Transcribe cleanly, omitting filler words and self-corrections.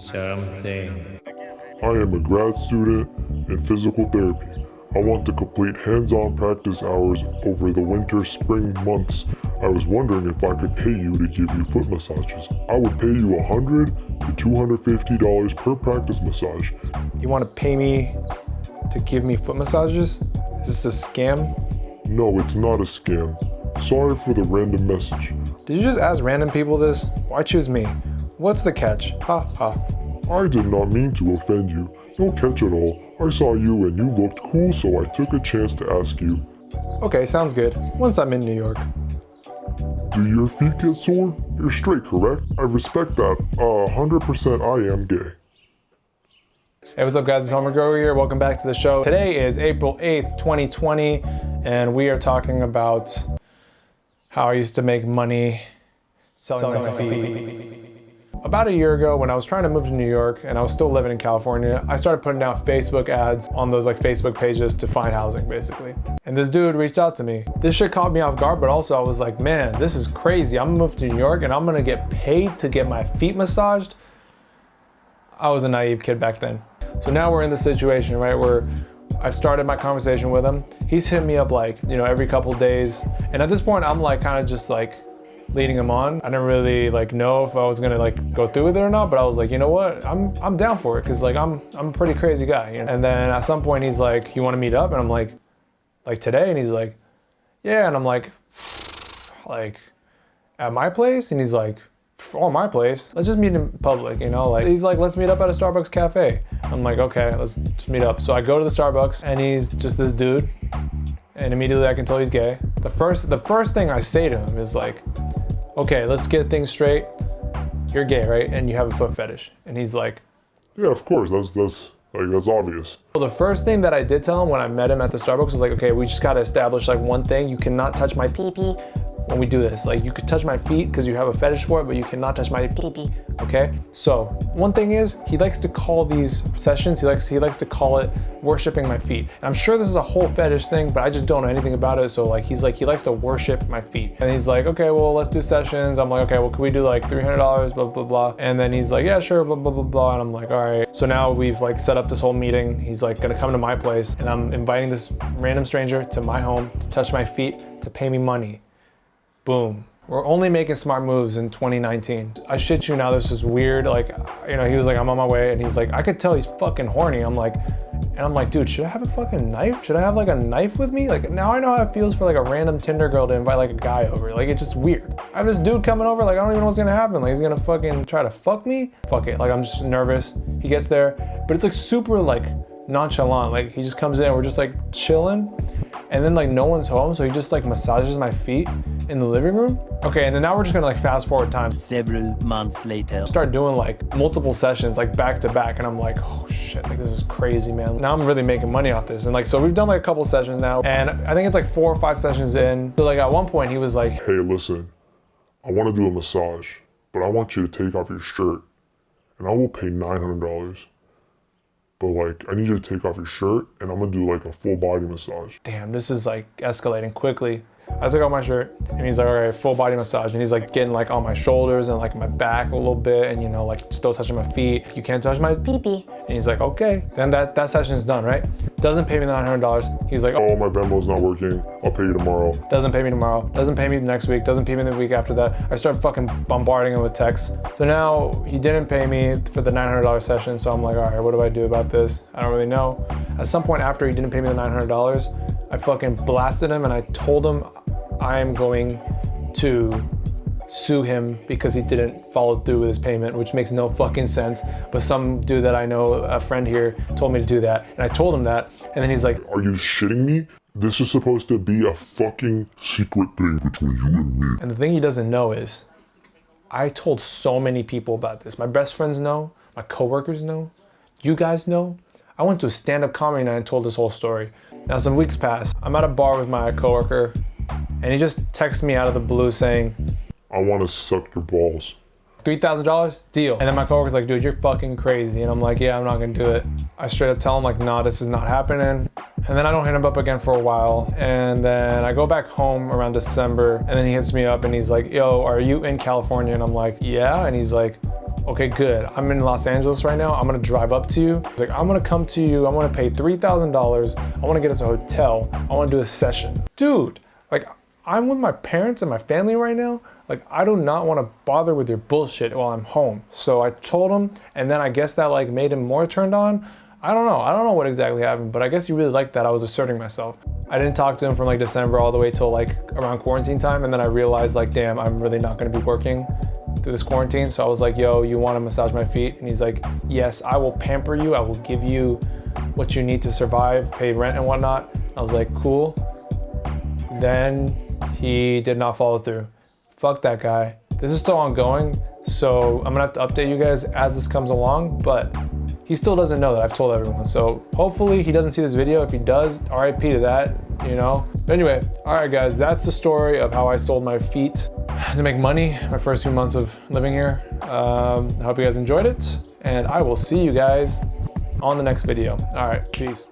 something. I am a grad student in physical therapy. I want to complete hands-on practice hours over the winter-spring months. I was wondering if I could pay you to give you foot massages. I would pay you $100 to $250 per practice massage. You want to pay me to give me foot massages? Is this a scam? No, it's not a scam. Sorry for the random message. Did you just ask random people this? Why choose me? What's the catch? Ha ha. I did not mean to offend you. No catch at all. I saw you and you looked cool, so I took a chance to ask you. Okay, sounds good. Once I'm in New York. Do your feet get sore? You're straight, correct? I respect that. 100% I am gay. Hey, what's up guys? It's homergogo here. Welcome back to the show. Today is April 8th, 2020, and we are talking about how I used to make money selling my feet. About a year ago, when I was trying to move to New York and I was still living in California, I started putting out Facebook ads on those like Facebook pages to find housing basically. And this dude reached out to me. This shit caught me off guard, but also I was like, man, this is crazy. I'm gonna move to New York and I'm gonna get paid to get my feet massaged. I was a naive kid back then. So now we're in the situation, right, where I've started my conversation with him. He's hit me up like, every couple days. And at this point, I'm like kind of just like leading him on. I didn't really like know if I was gonna like go through with it or not, but I was like, you know what? I'm down for it, cause like I'm a pretty crazy guy. And then at some point he's like, you wanna meet up? And I'm like today? And he's like, yeah. And I'm like at my place? And he's like, oh, my place? Let's just meet in public, Like he's like, let's meet up at a Starbucks cafe. I'm like, okay, let's just meet up. So I go to the Starbucks and he's just this dude. And immediately I can tell he's gay. The first thing I say to him is like, okay, let's get things straight. You're gay, right? And you have a foot fetish. And he's like, yeah, of course, that's obvious. Well, the first thing that I did tell him when I met him at the Starbucks was like, okay, we just gotta establish like one thing. You cannot touch my pee-pee when we do this. Like, you could touch my feet because you have a fetish for it, but you cannot touch my pee-pee, okay? So one thing is, he likes to call these sessions, he likes to call it worshiping my feet. And I'm sure this is a whole fetish thing, but I just don't know anything about it. So like, he likes to worship my feet. And he's like, okay, well, let's do sessions. I'm like, okay, well, can we do like $300, blah, blah, blah. And then he's like, yeah, sure, blah, blah, blah, blah. And I'm like, all right. So now we've like set up this whole meeting. He's like gonna come to my place and I'm inviting this random stranger to my home to touch my feet, to pay me money. Boom. We're only making smart moves in 2019. I shit you now, this is weird. Like, he was like, I'm on my way. And he's like, I could tell he's fucking horny. I'm like, dude, should I have a fucking knife? Should I have like a knife with me? Like, now I know how it feels for like a random Tinder girl to invite like a guy over. Like, it's just weird. I have this dude coming over, like, I don't even know what's gonna happen. Like, he's gonna fucking try to fuck me? Fuck it, like, I'm just nervous. He gets there, but it's like super like nonchalant. Like, he just comes in, we're just like chilling. And then like no one's home, so he just like massages my feet in the living room. Okay, and then now we're just gonna like fast forward time. Several months later. Start doing like multiple sessions like back to back, and I'm like, oh shit, like this is crazy, man. Now I'm really making money off this. And like, so we've done like a couple sessions now, and I think it's like 4 or 5 sessions in. So like at one point he was like, hey, listen, I want to do a massage, but I want you to take off your shirt, and I will pay $900. But like, I need you to take off your shirt and I'm gonna do like a full body massage. Damn, this is like escalating quickly. I took off my shirt and he's like, all right, full body massage. And he's like getting like on my shoulders and like my back a little bit and like still touching my feet. You can't touch my pee-pee. And he's like, okay. Then that session's done, right? Doesn't pay me the $900. He's like, oh, my Venmo's not working. I'll pay you tomorrow. Doesn't pay me tomorrow. Doesn't pay me next week. Doesn't pay me the week after that. I start fucking bombarding him with texts. So now he didn't pay me for the $900 session. So I'm like, all right, what do I do about this? I don't really know. At some point after he didn't pay me the $900, I fucking blasted him and I told him I am going to sue him because he didn't follow through with his payment, which makes no fucking sense. But some dude that I know, a friend here, told me to do that. And I told him that. And then he's like, are you shitting me? This is supposed to be a fucking secret thing between you and me. And the thing he doesn't know is, I told so many people about this. My best friends know, my coworkers know, you guys know. I went to a stand-up comedy night and told this whole story. Now some weeks pass. I'm at a bar with my coworker and he just texts me out of the blue saying, I want to suck your balls. $3,000, deal. And then my coworker's like, dude, you're fucking crazy. And I'm like, yeah, I'm not gonna do it. I straight up tell him like, nah, this is not happening. And then I don't hit him up again for a while. And then I go back home around December and then he hits me up and he's like, yo, are you in California? And I'm like, yeah. And he's like, Okay, good. I'm in Los Angeles right now. I'm gonna drive up to you. He's like, I'm gonna come to you. I'm gonna pay $3,000. I wanna get us a hotel. I wanna do a session. Dude, like, I'm with my parents and my family right now. Like, I do not wanna bother with your bullshit while I'm home. So I told him, and then I guess that like made him more turned on. I don't know what exactly happened, but I guess he really liked that I was asserting myself. I didn't talk to him from like December all the way till like around quarantine time, and then I realized like, damn, I'm really not gonna be working through this quarantine. So I was like, yo, you wanna massage my feet? And he's like, yes, I will pamper you. I will give you what you need to survive, pay rent and whatnot. I was like, cool. Then he did not follow through. Fuck that guy. This is still ongoing, so I'm gonna have to update you guys as this comes along, but he still doesn't know that I've told everyone. So hopefully he doesn't see this video. If he does, RIP to that, you know? But anyway, all right guys, that's the story of how I sold my feet to make money my first few months of living here. I hope you guys enjoyed it, and I will see you guys on the next video. All right, peace.